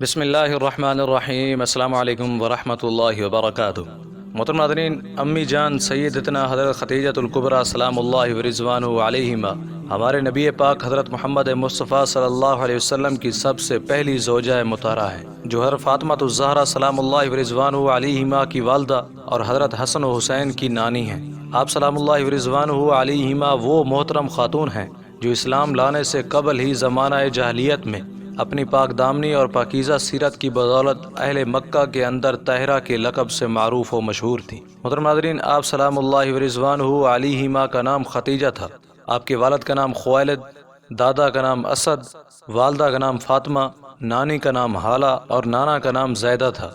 بسم اللہ الرحمن الرحیم۔ السلام علیکم ورحمۃ اللہ وبرکاتہ۔ محترم ناظرین، امی جان سیدتنا حضرت خدیجۃ الکبریٰ سلام اللہ ورضوانہ علیہما ہمارے نبی پاک حضرت محمد مصطفیٰ صلی اللہ علیہ وسلم کی سب سے پہلی زوجہ مطہرہ ہیں، جو حضرت فاطمہ الزہرا سلام اللہ ورضوانہ علیہما کی والدہ اور حضرت حسن و حسین کی نانی ہیں۔ آپ سلام اللہ ورضوانہ علیہما وہ محترم خاتون ہیں جو اسلام لانے سے قبل ہی زمانہ جاہلیت میں اپنی پاک دامنی اور پاکیزہ سیرت کی بدولت اہل مکہ کے اندر طاہرہ کے لقب سے معروف و مشہور تھیں۔ محترم ناظرین، آپ سلام اللہ ورضوانہ علیہما کا نام خدیجہ تھا۔ آپ کے والد کا نام خویلد، دادا کا نام اسد، والدہ کا نام فاطمہ، نانی کا نام حالہ اور نانا کا نام زیدہ تھا۔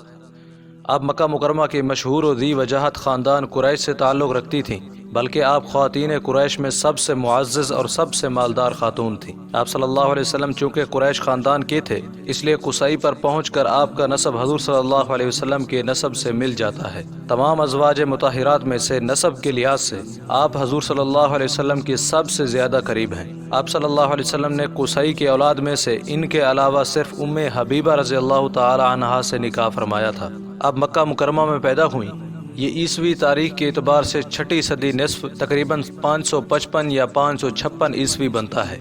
آپ مکہ مکرمہ کے مشہور و ذی وجاہت خاندان قریش سے تعلق رکھتی تھیں، بلکہ آپ خواتین قریش میں سب سے معزز اور سب سے مالدار خاتون تھیں۔ آپ صلی اللہ علیہ وسلم چونکہ قریش خاندان کے تھے، اس لیے قصی پر پہنچ کر آپ کا نسب حضور صلی اللہ علیہ وسلم کے نسب سے مل جاتا ہے۔ تمام ازواج مطہرات میں سے نسب کے لحاظ سے آپ حضور صلی اللہ علیہ وسلم کے سب سے زیادہ قریب ہیں۔ آپ صلی اللہ علیہ وسلم نے قصی کے اولاد میں سے ان کے علاوہ صرف ام حبیبہ رضی اللہ تعالی عنہا سے نکاح فرمایا تھا۔ اب مکہ مکرمہ میں پیدا ہوئیں۔ یہ عیسوی تاریخ کے اعتبار سے چھٹی صدی نصف تقریباً 555 یا 556 عیسوی بنتا ہے،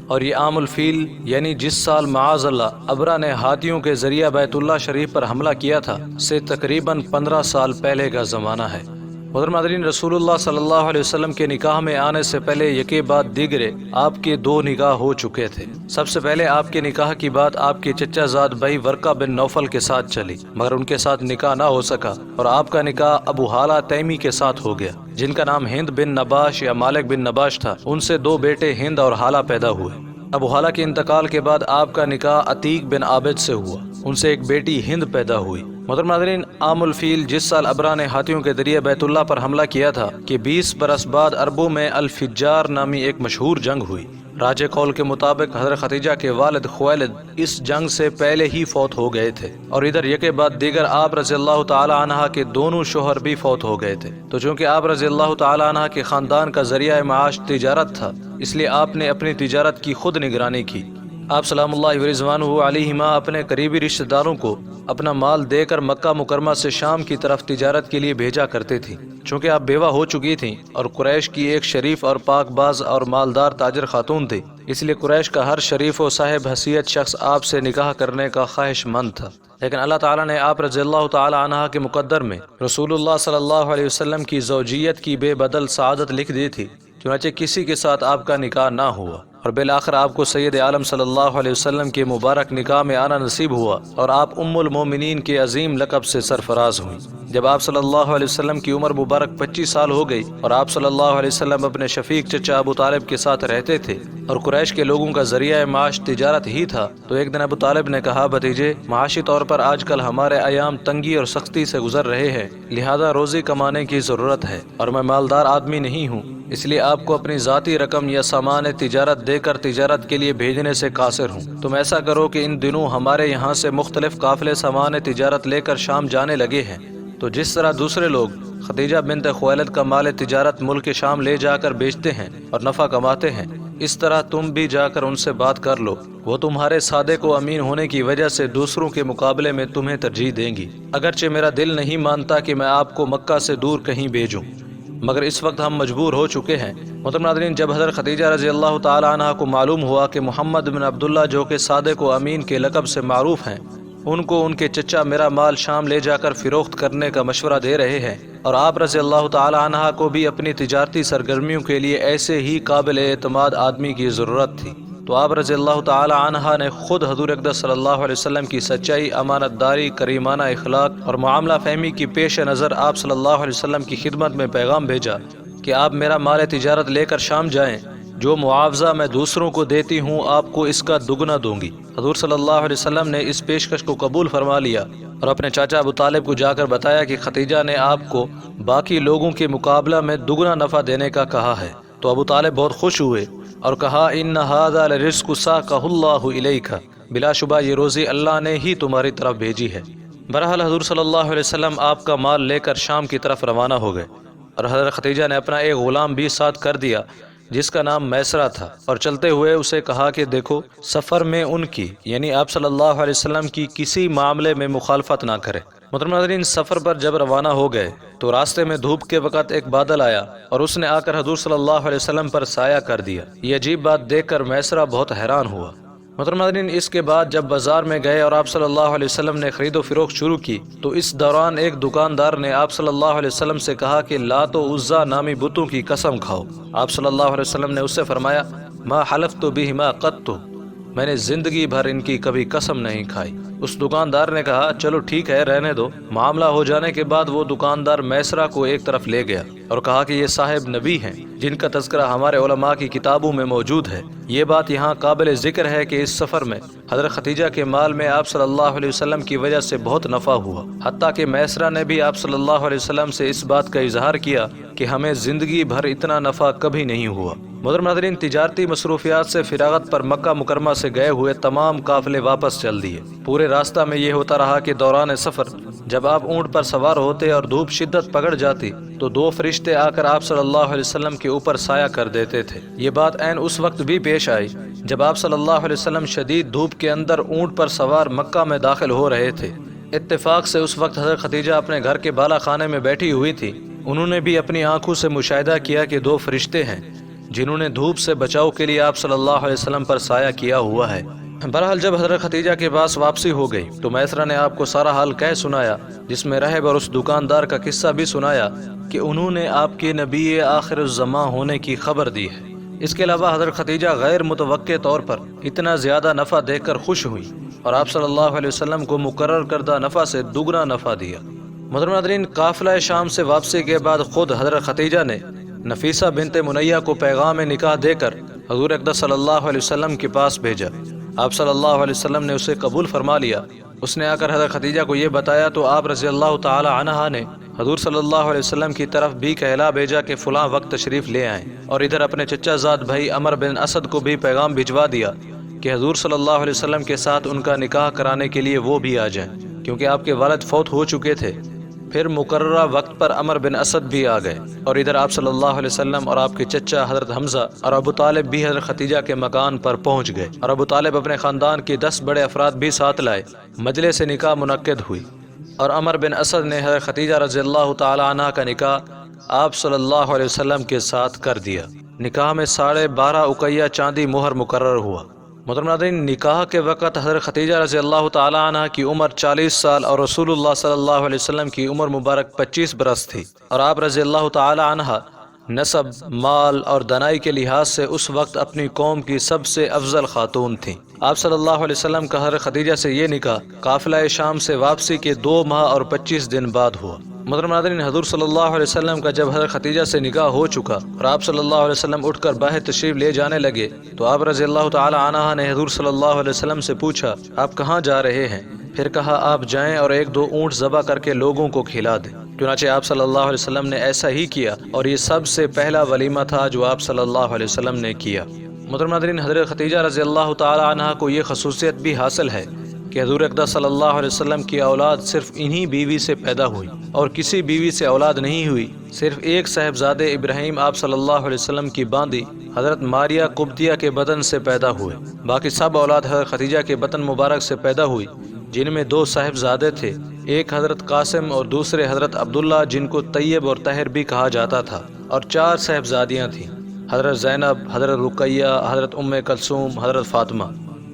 اور یہ عام الفیل یعنی جس سال معاذ اللہ ابرہ نے ہاتھیوں کے ذریعہ بیت اللہ شریف پر حملہ کیا تھا سے تقریباً 15 سال پہلے کا زمانہ ہے۔ محترم ناظرین، رسول اللہ صلی اللہ علیہ وسلم کے نکاح میں آنے سے پہلے یکے بعد دیگرے آپ کے 2 نکاح ہو چکے تھے۔ سب سے پہلے آپ کے نکاح کی بات آپ کے چچا زاد بھائی ورقہ بن نوفل کے ساتھ چلی، مگر ان کے ساتھ نکاح نہ ہو سکا اور آپ کا نکاح ابو حالہ تیمی کے ساتھ ہو گیا، جن کا نام ہند بن نباش یا مالک بن نباش تھا۔ ان سے 2 بیٹے ہند اور حالہ پیدا ہوئے۔ ابو حالہ کے انتقال کے بعد آپ کا نکاح عتیق بن عابد سے ہوا، ان سے ایک بیٹی ہند پیدا ہوئی۔ محترم ناظرین، عام الفیل جس سال ابرہ نے ہاتھیوں کے ذریعے بیت اللہ پر حملہ کیا تھا کہ 20 برس بعد عربوں میں الفجار نامی ایک مشہور جنگ ہوئی۔ راج قول کے مطابق حضرت خدیجہ کے والد خویلد اس جنگ سے پہلے ہی فوت ہو گئے تھے، اور ادھر یکے بعد دیگر آپ رضی اللہ تعالی عنہ کے دونوں شوہر بھی فوت ہو گئے تھے۔ تو چونکہ آپ رضی اللہ تعالی عنہ کے خاندان کا ذریعہ معاش تجارت تھا، اس لیے آپ نے اپنی تجارت کی خود نگرانی کی۔ آپ سلام اللہ ورضوانہ علیہما اپنے قریبی رشتہ داروں کو اپنا مال دے کر مکہ مکرمہ سے شام کی طرف تجارت کے لیے بھیجا کرتے تھیں۔ چونکہ آپ بیوہ ہو چکی تھیں اور قریش کی ایک شریف اور پاک باز اور مالدار تاجر خاتون تھی، اس لیے قریش کا ہر شریف و صاحب حیثیت شخص آپ سے نکاح کرنے کا خواہش مند تھا۔ لیکن اللہ تعالیٰ نے آپ رضی اللہ تعالی عنہ کے مقدر میں رسول اللہ صلی اللہ علیہ وسلم کی زوجیت کی بے بدل سعادت لکھ دی تھی، چنانچہ کسی کے ساتھ آپ کا نکاح نہ ہوا، اور بالآخر آپ کو سید عالم صلی اللہ علیہ وسلم کے مبارک نکاح میں آنا نصیب ہوا، اور آپ ام المومنین کے عظیم لقب سے سرفراز ہوئیں۔ جب آپ صلی اللہ علیہ وسلم کی عمر مبارک 25 سال ہو گئی اور آپ صلی اللہ علیہ وسلم اپنے شفیق چچا ابو طالب کے ساتھ رہتے تھے اور قریش کے لوگوں کا ذریعہ معاش تجارت ہی تھا، تو ایک دن ابو طالب نے کہا، بھتیجے، معاشی طور پر آج کل ہمارے ایام تنگی اور سختی سے گزر رہے ہیں، لہذا روزی کمانے کی ضرورت ہے، اور میں مالدار آدمی نہیں ہوں، اس لیے آپ کو اپنی ذاتی رقم یا سامان تجارت دے کر تجارت کے لیے بھیجنے سے قاصر ہوں۔ تم ایسا کرو کہ ان دنوں ہمارے یہاں سے مختلف قافلے سامان تجارت لے کر شام جانے لگے ہیں، تو جس طرح دوسرے لوگ خدیجہ بنت خویلد کا مال تجارت ملک شام لے جا کر بیچتے ہیں اور نفع کماتے ہیں، اس طرح تم بھی جا کر ان سے بات کر لو، وہ تمہارے صادق و امین ہونے کی وجہ سے دوسروں کے مقابلے میں تمہیں ترجیح دیں گی۔ اگرچہ میرا دل نہیں مانتا کہ میں آپ کو مکہ سے دور کہیں بھیجوں، مگر اس وقت ہم مجبور ہو چکے ہیں۔ محترم ناظرین، جب حضرت خدیجہ رضی اللہ تعالی عنہ کو معلوم ہوا کہ محمد بن عبداللہ جو کہ صادق و امین کے لقب سے معروف ہیں، ان کو ان کے چچا میرا مال شام لے جا کر فروخت کرنے کا مشورہ دے رہے ہیں، اور آپ رضی اللہ تعالی عنہ کو بھی اپنی تجارتی سرگرمیوں کے لیے ایسے ہی قابل اعتماد آدمی کی ضرورت تھی، تو آپ رضی اللہ تعالی عنہ نے خود حضور اقدس صلی اللہ علیہ وسلم کی سچائی، امانت داری، کریمانہ اخلاق اور معاملہ فہمی کی پیش نظر آپ صلی اللہ علیہ وسلم کی خدمت میں پیغام بھیجا کہ آپ میرا مال تجارت لے کر شام جائیں، جو معاوضہ میں دوسروں کو دیتی ہوں آپ کو اس کا دگنا دوں گی۔ حضور صلی اللہ علیہ وسلم نے اس پیشکش کو قبول فرما لیا اور اپنے چاچا ابو طالب کو جا کر بتایا کہ خدیجہ نے آپ کو باقی لوگوں کے مقابلہ میں دگنا نفع دینے کا کہا ہے۔ تو ابو طالب بہت خوش ہوئے اور کہا، ان ھذا لرزق ساقہ اللہ الیک، بلا شبہ یہ روزی اللہ نے ہی تمہاری طرف بھیجی ہے۔ بہرحال حضور صلی اللہ علیہ وسلم آپ کا مال لے کر شام کی طرف روانہ ہو گئے، اور حضرت خدیجہ نے اپنا ایک غلام بھی ساتھ کر دیا جس کا نام میسرہ تھا، اور چلتے ہوئے اسے کہا کہ دیکھو، سفر میں ان کی یعنی آپ صلی اللہ علیہ وسلم کی کسی معاملے میں مخالفت نہ کرے۔ محترم ناظرین، سفر پر جب روانہ ہو گئے تو راستے میں دھوپ کے وقت ایک بادل آیا اور اس نے آ کر حضور صلی اللہ علیہ وسلم پر سایہ کر دیا۔ یہ عجیب بات دیکھ کر میسرہ بہت حیران ہوا۔ محترم ناظرین، اس کے بعد جب بازار میں گئے اور آپ صلی اللہ علیہ وسلم نے خرید و فروخت شروع کی تو اس دوران ایک دکاندار نے آپ صلی اللہ علیہ وسلم سے کہا کہ لات و عزا نامی بتوں کی قسم کھاؤ۔ آپ صلی اللہ علیہ وسلم نے اس سے فرمایا، ما حلفت بہما قط، میں نے زندگی بھر ان کی کبھی قسم نہیں کھائی۔ اس دکاندار نے کہا چلو ٹھیک ہے، رہنے دو۔ معاملہ ہو جانے کے بعد وہ دکاندار میسرہ کو ایک طرف لے گیا اور کہا کہ یہ صاحب نبی ہیں جن کا تذکرہ ہمارے علماء کی کتابوں میں موجود ہے۔ یہ بات یہاں قابل ذکر ہے کہ اس سفر میں حضرت ختیجہ کے مال میں آپ صلی اللہ علیہ وسلم کی وجہ سے بہت نفع ہوا، حتیٰ کہ میسرہ نے بھی آپ صلی اللہ علیہ وسلم سے اس بات کا اظہار کیا کہ ہمیں زندگی بھر اتنا نفع کبھی نہیں ہوا۔ محترم ناظرین، تجارتی مصروفیات سے فراغت پر مکہ مکرمہ سے گئے ہوئے تمام قافلے واپس چل دیے۔ پورے راستہ میں یہ ہوتا رہا کہ دوران سفر جب آپ اونٹ پر سوار ہوتے اور دھوپ شدت پکڑ جاتی تو دو فرشتے آ کر آپ صلی اللہ علیہ وسلم کے اوپر سایہ کر دیتے تھے۔ یہ بات عین اس وقت بھی پیش آئی جب آپ صلی اللہ علیہ وسلم شدید دھوپ کے اندر اونٹ پر سوار مکہ میں داخل ہو رہے تھے۔ اتفاق سے اس وقت حضرت ختیجہ اپنے گھر کے بالا خانے میں بیٹھی ہوئی تھی۔ انہوں نے بھی اپنی آنکھوں سے مشاہدہ کیا کہ دو فرشتے ہیں جنہوں نے دھوپ سے بچاؤ کے لیے آپ صلی اللہ علیہ وسلم پر سایہ کیا ہوا ہے۔ بہرحال جب حضرت ختیجہ کے پاس واپسی ہو گئی تو میسرہ نے آپ کو سارا حال کہہ سنایا، جس میں راہب اور اس دکاندار کا قصہ بھی سنایا کہ انہوں نے آپ کے نبی آخر الزمان ہونے کی خبر دی ہے۔ اس کے علاوہ حضرت ختیجہ غیر متوقع طور پر اتنا زیادہ نفع دیکھ کر خوش ہوئی اور آپ صلی اللہ علیہ وسلم کو مقرر کردہ نفع سے دگنا نفع دیا۔ محترم ناظرین، قافلہ شام سے واپسی کے بعد خود حضرت ختیجہ نے نفیسہ بنت منیہ کو پیغام نکاح دے کر حضور اقدس صلی اللہ علیہ وسلم کے پاس بھیجا۔ آپ صلی اللہ علیہ وسلم نے اسے قبول فرما لیا۔ اس نے آ کر حضرت ختیجہ کو یہ بتایا تو آپ رضی اللہ تعالی عنہا نے حضور صلی اللہ علیہ وسلم کی طرف بھی کہلا بھیجا کہ فلاں وقت تشریف لے آئیں، اور ادھر اپنے چچا زاد بھائی عمر بن اسد کو بھی پیغام بھجوا دیا کہ حضور صلی اللہ علیہ وسلم کے ساتھ ان کا نکاح کرانے کے لیے وہ بھی آ جائیں، کیونکہ آپ کے والد فوت ہو چکے تھے۔ پھر مقررہ وقت پر عمر بن اسد بھی آ گئے، اور ادھر آپ صلی اللہ علیہ وسلم اور آپ کے چچا حضرت حمزہ اور ابو طالب بھی حضرت ختیجہ کے مکان پر پہنچ گئے، اور ابو طالب اپنے خاندان کے 10 بڑے افراد بھی ساتھ لائے۔ مجلس نکاح منعقد ہوئی اور عمر بن اسد نے حضرت ختیجہ رضی اللہ تعالی عنہ کا نکاح آپ صلی اللہ علیہ وسلم کے ساتھ کر دیا۔ نکاح میں 12.5 اقیہ چاندی مہر مقرر ہوا۔ محترم ناظرین، نکاح کے وقت حضرت ختیجہ رضی اللہ تعالی عنہ کی عمر 40 سال اور رسول اللہ صلی اللہ علیہ وسلم کی عمر مبارک 25 برس تھی، اور آپ رضی اللہ تعالی عنہ نسب، مال اور دنائی کے لحاظ سے اس وقت اپنی قوم کی سب سے افضل خاتون تھیں۔ آپ صلی اللہ علیہ وسلم کا حضرت ختیجہ سے یہ نکاح قافلہ شام سے واپسی کے 2 ماہ اور 25 دن بعد ہوا۔ محترم ناظرین، حضور صلی اللہ علیہ وسلم کا جب حضرت ختیجہ سے نکاح ہو چکا اور آپ صلی اللہ علیہ وسلم اٹھ کر باہر تشریف لے جانے لگے تو آپ رضی اللہ تعالی عنہ نے حضور صلی اللہ علیہ وسلم سے پوچھا، آپ کہاں جا رہے ہیں؟ پھر کہا، آپ جائیں اور 1-2 اونٹ ذبح کر کے لوگوں کو کھلا دیں۔ چنانچہ آپ صلی اللہ علیہ وسلم نے ایسا ہی کیا، اور یہ سب سے پہلا ولیمہ تھا جو آپ صلی اللہ علیہ وسلم نے کیا۔ محترم ناظرین، حضرت ختیجہ رضی اللہ تعالی عنہ کو یہ خصوصیت بھی حاصل ہے کہ حضور اقدس صلی اللہ علیہ وسلم کی اولاد صرف انہی بیوی سے پیدا ہوئی اور کسی بیوی سے اولاد نہیں ہوئی۔ صرف ایک صاحبزادے ابراہیم آپ صلی اللہ علیہ وسلم کی باندی حضرت ماریہ قبطیہ کے بدن سے پیدا ہوئے۔ باقی سب اولاد حضرت ختیجہ کے بطن مبارک سے پیدا ہوئی، جن میں 2 صاحبزادے تھے، ایک حضرت قاسم اور دوسرے حضرت عبداللہ جن کو طیب اور طاہر بھی کہا جاتا تھا، اور 4 صاحبزادیاں تھیں، حضرت زینب، حضرت رقیہ، حضرت ام کلثوم، حضرت فاطمہ۔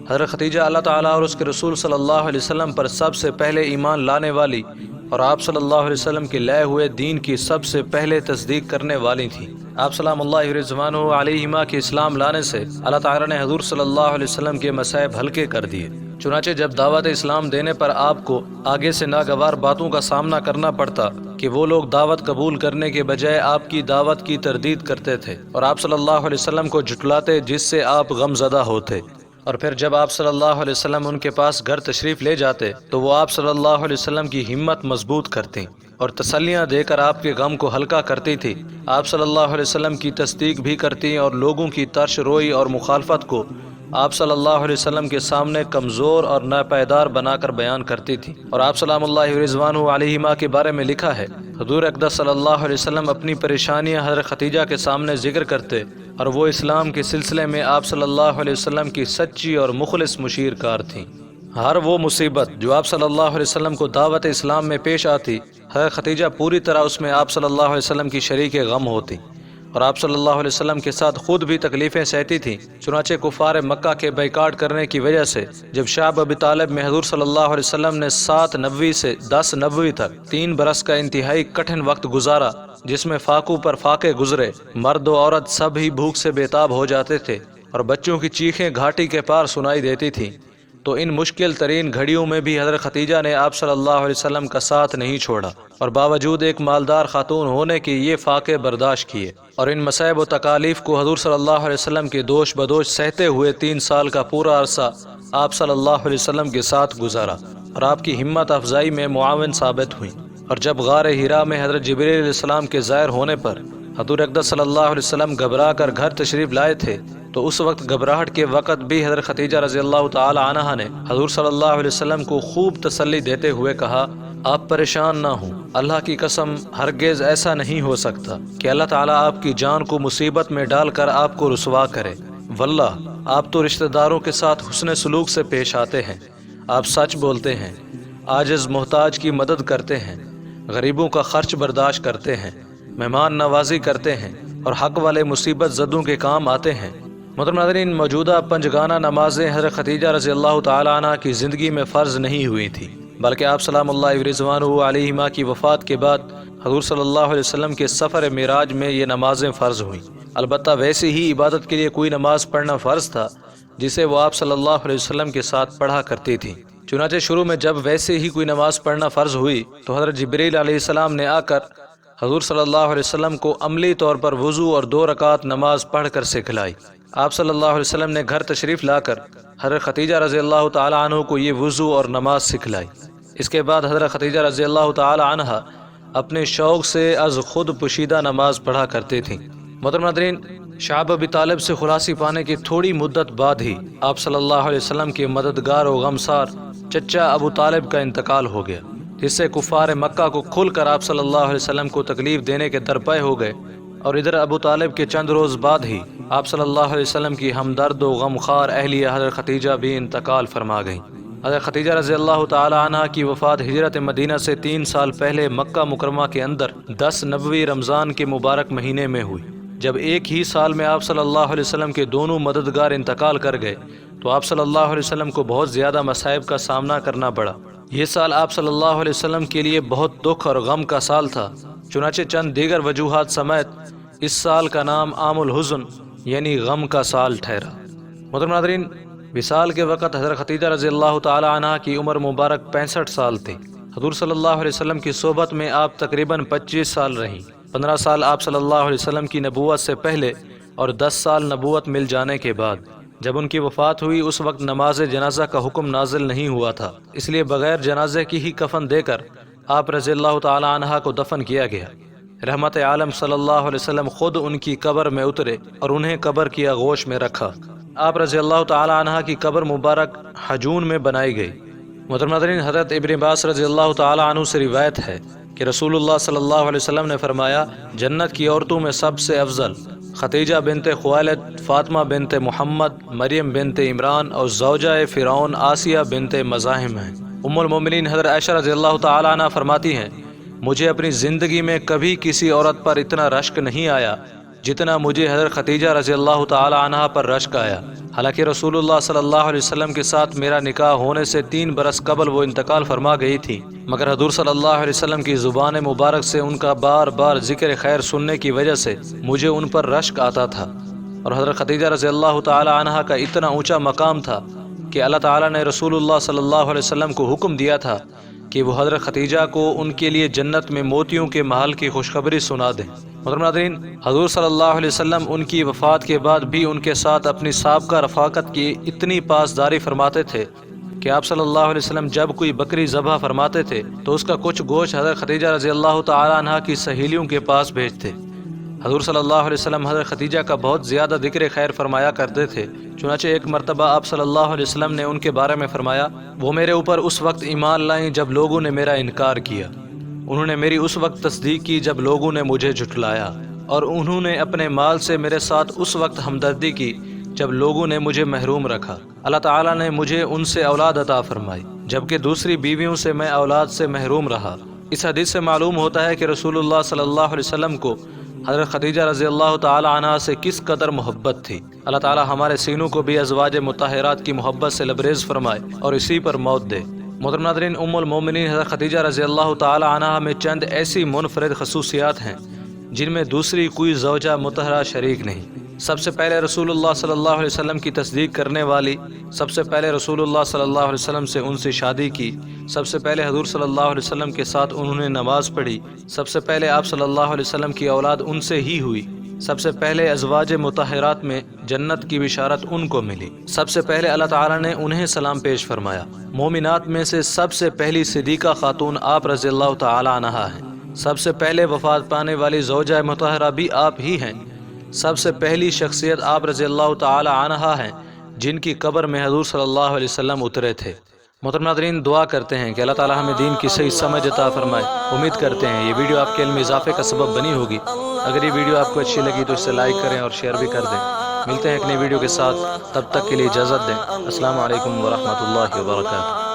حضرت ختیجہ اللہ تعالیٰ اور اس کے رسول صلی اللہ علیہ وسلم پر سب سے پہلے ایمان لانے والی اور آپ صلی اللہ علیہ وسلم کے لائے ہوئے دین کی سب سے پہلے تصدیق کرنے والی تھیں۔ آپ سلام اللہ رضوانہ علیہما کے اسلام لانے سے اللہ تعالیٰ نے حضور صلی اللہ علیہ وسلم کے مصائب ہلکے کر دیے۔ چنانچہ جب دعوت اسلام دینے پر آپ کو آگے سے ناگوار باتوں کا سامنا کرنا پڑتا کہ وہ لوگ دعوت قبول کرنے کے بجائے آپ کی دعوت کی تردید کرتے تھے اور آپ صلی اللہ علیہ وسلم کو جھٹلاتے، جس سے آپ غم زدہ ہوتے، اور پھر جب آپ صلی اللہ علیہ وسلم ان کے پاس گھر تشریف لے جاتے تو وہ آپ صلی اللہ علیہ وسلم کی ہمت مضبوط کرتی اور تسلیاں دے کر آپ کے غم کو ہلکا کرتی تھی۔ آپ صلی اللہ علیہ وسلم کی تصدیق بھی کرتی اور لوگوں کی ترش روئی اور مخالفت کو آپ صلی اللہ علیہ وسلم کے سامنے کمزور اور ناپائیدار بنا کر بیان کرتی تھی، اور آپ سلام اللہ رضوانہ علیہما کے بارے میں لکھا ہے، حضور اقدس صلی اللہ علیہ وسلم اپنی پریشانیاں حضرت خدیجہ کے سامنے ذکر کرتے، اور وہ اسلام کے سلسلے میں آپ صلی اللہ علیہ وسلم کی سچی اور مخلص مشیر کار تھیں۔ ہر وہ مصیبت جو آپ صلی اللہ علیہ وسلم کو دعوت اسلام میں پیش آتی، حضرت خدیجہ پوری طرح اس میں آپ صلی اللہ علیہ وسلم کی شریک غم ہوتی، اور آپ صلی اللہ علیہ وسلم کے ساتھ خود بھی تکلیفیں سہتی تھیں۔ چنانچہ کفار مکہ کے بائیکاٹ کرنے کی وجہ سے جب شعب ابی طالب میں حضور صلی اللہ علیہ وسلم نے 7 نبوی سے 10 نبوی تک 3 برس کا انتہائی کٹھن وقت گزارا، جس میں فاقوں پر فاقے گزرے، مرد و عورت سب ہی بھوک سے بے تاب ہو جاتے تھے، اور بچوں کی چیخیں گھاٹی کے پار سنائی دیتی تھیں، تو ان مشکل ترین گھڑیوں میں بھی حضرت خدیجہ نے آپ صلی اللہ علیہ وسلم کا ساتھ نہیں چھوڑا، اور باوجود ایک مالدار خاتون ہونے کے یہ فاقے برداشت کیے، اور ان مصائب و تکالیف کو حضور صلی اللہ علیہ وسلم کے دوش بدوش سہتے ہوئے 3 سال کا پورا عرصہ آپ صلی اللہ علیہ وسلم کے ساتھ گزارا، اور آپ کی ہمت افزائی میں معاون ثابت ہوئیں۔ اور جب غار ہیرا میں حضرت جبریل علیہ السلام کے ظاہر ہونے پر حضور اقدس صلی اللہ علیہ وسلم گھبرا کر گھر تشریف لائے تھے، تو اس وقت گھبراہٹ کے وقت بھی حضرت خدیجہ رضی اللہ تعالی عنہا نے حضور صلی اللہ علیہ وسلم کو خوب تسلی دیتے ہوئے کہا، آپ پریشان نہ ہوں، اللہ کی قسم ہرگز ایسا نہیں ہو سکتا کہ اللہ تعالیٰ آپ کی جان کو مصیبت میں ڈال کر آپ کو رسوا کرے، واللہ آپ تو رشتہ داروں کے ساتھ حسن سلوک سے پیش آتے ہیں، آپ سچ بولتے ہیں، عاجز محتاج کی مدد کرتے ہیں، غریبوں کا خرچ برداشت کرتے ہیں، مہمان نوازی کرتے ہیں، اور حق والے مصیبت زدوں کے کام آتے ہیں۔ محترم ناظرین، موجودہ پنجگانہ نمازیں حضرت خدیجہ رضی اللہ تعالی عنہ کی زندگی میں فرض نہیں ہوئی تھی، بلکہ آپ سلام اللہ رضوانہ علیہما کی وفات کے بعد حضور صلی اللہ علیہ وسلم کے سفر معراج میں یہ نمازیں فرض ہوئیں۔ البتہ ویسے ہی عبادت کے لیے کوئی نماز پڑھنا فرض تھا جسے وہ آپ صلی اللہ علیہ وسلم کے ساتھ پڑھا کرتی تھی۔ چنانچہ شروع میں جب ویسے ہی کوئی نماز پڑھنا فرض ہوئی تو حضرت جبریل علیہ السلام نے آ کر حضور صلی اللہ علیہ وسلم کو عملی طور پر وضو اور 2 رکعت نماز پڑھ کر سکھلائی۔ آپ صلی اللہ علیہ وسلم نے گھر تشریف لا کر حضرت خدیجہ رضی اللہ تعالی عنہ کو یہ وضو اور نماز سکھلائی۔ اس کے بعد حضرت خدیجہ رضی اللہ تعالی عنہ اپنے شوق سے از خود پوشیدہ نماز پڑھا کرتے تھیں۔ محترم ناظرین، شعب ابی طالب سے خلاصی پانے کی تھوڑی مدت بعد ہی آپ صلی اللہ علیہ وسلم کے مددگار و غمسار چچا ابو طالب کا انتقال ہو گیا، جس سے کفار مکہ کو کھل کر آپ صلی اللہ علیہ وسلم کو تکلیف دینے کے درپے ہو گئے، اور ادھر ابو طالب کے چند روز بعد ہی آپ صلی اللہ علیہ وسلم کی ہمدرد و غمخوار اہلیہ حضرت خدیجہ بھی انتقال فرما گئیں۔ حضرت خدیجہ رضی اللہ تعالی عنہ کی وفات ہجرت مدینہ سے 3 سال پہلے مکہ مکرمہ کے اندر 10 نبوی رمضان کے مبارک مہینے میں ہوئی۔ جب ایک ہی سال میں آپ صلی اللہ علیہ وسلم کے دونوں مددگار انتقال کر گئے تو آپ صلی اللہ علیہ وسلم کو بہت زیادہ مصائب کا سامنا کرنا پڑا۔ یہ سال آپ صلی اللہ علیہ وسلم کے لیے بہت دکھ اور غم کا سال تھا، چنانچہ چند دیگر وجوہات سمیت اس سال کا نام عام الحزن یعنی غم کا سال ٹھہرا۔ محترم ناظرین، وصال کے وقت حضرت خدیجہ رضی اللہ تعالی عنہ کی عمر مبارک 65 سال تھی۔ حضور صلی اللہ علیہ وسلم کی صحبت میں آپ تقریباً 25 سال رہیں۔ 15 سال آپ صلی اللہ علیہ وسلم کی نبوت سے پہلے اور 10 سال نبوت مل جانے کے بعد۔ جب ان کی وفات ہوئی اس وقت نماز جنازہ کا حکم نازل نہیں ہوا تھا، اس لیے بغیر جنازے کی ہی کفن دے کر آپ رضی اللہ تعالی عنہ کو دفن کیا گیا۔ رحمت عالم صلی اللہ علیہ وسلم خود ان کی قبر میں اترے اور انہیں قبر کی آغوش میں رکھا۔ آپ رضی اللہ تعالی عنہ کی قبر مبارک حجون میں بنائی گئی۔ محترم ناظرین، حضرت ابن عباس رضی اللہ تعالی عنہ سے روایت ہے کہ رسول اللہ صلی اللہ علیہ وسلم نے فرمایا، جنت کی عورتوں میں سب سے افضل خدیجہ بنت خویلد، فاطمہ بنت محمد، مریم بنت عمران اور زوجہ فرعون آسیہ بنت مزاحم ہیں۔ ام المومنین حضرت عائشہ رضی اللہ تعالی عنہ فرماتی ہیں، مجھے اپنی زندگی میں کبھی کسی عورت پر اتنا رشک نہیں آیا جتنا مجھے حضرت خدیجہ رضی اللہ تعالی عنہ پر رشک آیا۔ حالانکہ رسول اللہ صلی اللہ علیہ وسلم کے ساتھ میرا نکاح ہونے سے 3 برس قبل وہ انتقال فرما گئی تھی، مگر حضور صلی اللہ علیہ وسلم کی زبان مبارک سے ان کا بار بار ذکر خیر سننے کی وجہ سے مجھے ان پر رشک آتا تھا۔ اور حضرت خدیجہ رضی اللہ تعالی عنہ کا اتنا اونچا مقام تھا کہ اللہ تعالیٰ نے رسول اللہ صلی اللہ علیہ وسلم کو حکم دیا تھا کہ وہ حضرت خدیجہ کو ان کے لیے جنت میں موتیوں کے محل کی خوشخبری سنا دیں۔ محترم ناظرین، حضور صلی اللہ علیہ وسلم ان کی وفات کے بعد بھی ان کے ساتھ اپنی سابقہ رفاقت کی اتنی پاسداری فرماتے تھے کہ آپ صلی اللہ علیہ وسلم جب کوئی بکری ذبح فرماتے تھے تو اس کا کچھ گوشت حضرت خدیجہ رضی اللہ تعالی عنہ کی سہیلیوں کے پاس بھیجتے۔ حضور صلی اللہ علیہ وسلم حضرت خدیجہ کا بہت زیادہ ذکر خیر فرمایا کرتے تھے، چنانچہ ایک مرتبہ آپ صلی اللہ علیہ وسلم نے ان کے بارے میں فرمایا، وہ میرے اوپر اس وقت ایمان لائیں جب لوگوں نے میرا انکار کیا، انہوں نے میری اس وقت تصدیق کی جب لوگوں نے مجھے جھٹلایا، اور انہوں نے اپنے مال سے میرے ساتھ اس وقت ہمدردی کی جب لوگوں نے مجھے محروم رکھا۔ اللہ تعالیٰ نے مجھے ان سے اولاد عطا فرمائی جبکہ دوسری بیویوں سے میں اولاد سے محروم رہا۔ اس حدیث سے معلوم ہوتا ہے کہ رسول اللہ صلی اللہ علیہ وسلم کو حضرت خدیجہ رضی اللہ تعالی عنہا سے کس قدر محبت تھی۔ اللہ تعالیٰ ہمارے سینوں کو بھی ازواج مطہرات کی محبت سے لبریز فرمائے اور اسی پر موت دے۔ محترم ناظرین، ام المومنین حضرت خدیجہ رضی اللہ تعالی عنہا میں چند ایسی منفرد خصوصیات ہیں جن میں دوسری کوئی زوجہ مطہرہ شریک نہیں۔ سب سے پہلے رسول اللہ صلی اللہ علیہ وسلم کی تصدیق کرنے والی، سب سے پہلے رسول اللہ صلی اللہ علیہ وسلم سے ان سے شادی کی، سب سے پہلے حضور صلی اللہ علیہ وسلم کے ساتھ انہوں نے نماز پڑھی، سب سے پہلے آپ صلی اللہ علیہ وسلم کی اولاد ان سے ہی ہوئی، سب سے پہلے ازواج مطہرات میں جنت کی بشارت ان کو ملی، سب سے پہلے اللہ تعالیٰ نے انہیں سلام پیش فرمایا۔ مومنات میں سے سب سے پہلی صدیقہ خاتون آپ رضی اللہ تعالی عنہا ہیں، سب سے پہلے وفات پانے والی زوجہ مطہرہ بھی آپ ہی ہیں، سب سے پہلی شخصیت آپ رضی اللہ تعالی عنہا ہیں جن کی قبر میں حضور صلی اللہ علیہ وسلم اترے تھے۔ محترم ناظرین، دعا کرتے ہیں کہ اللہ تعالی ہمیں دین کی صحیح سمجھ عطا فرمائے۔ امید کرتے ہیں یہ ویڈیو آپ کے علم اضافے کا سبب بنی ہوگی۔ اگر یہ ویڈیو آپ کو اچھی لگی تو اسے لائک کریں اور شیئر بھی کر دیں۔ ملتے ہیں ایک نئی ویڈیو کے ساتھ، تب تک کے لیے اجازت دیں۔ السلام علیکم ورحمۃ اللہ وبرکاتہ۔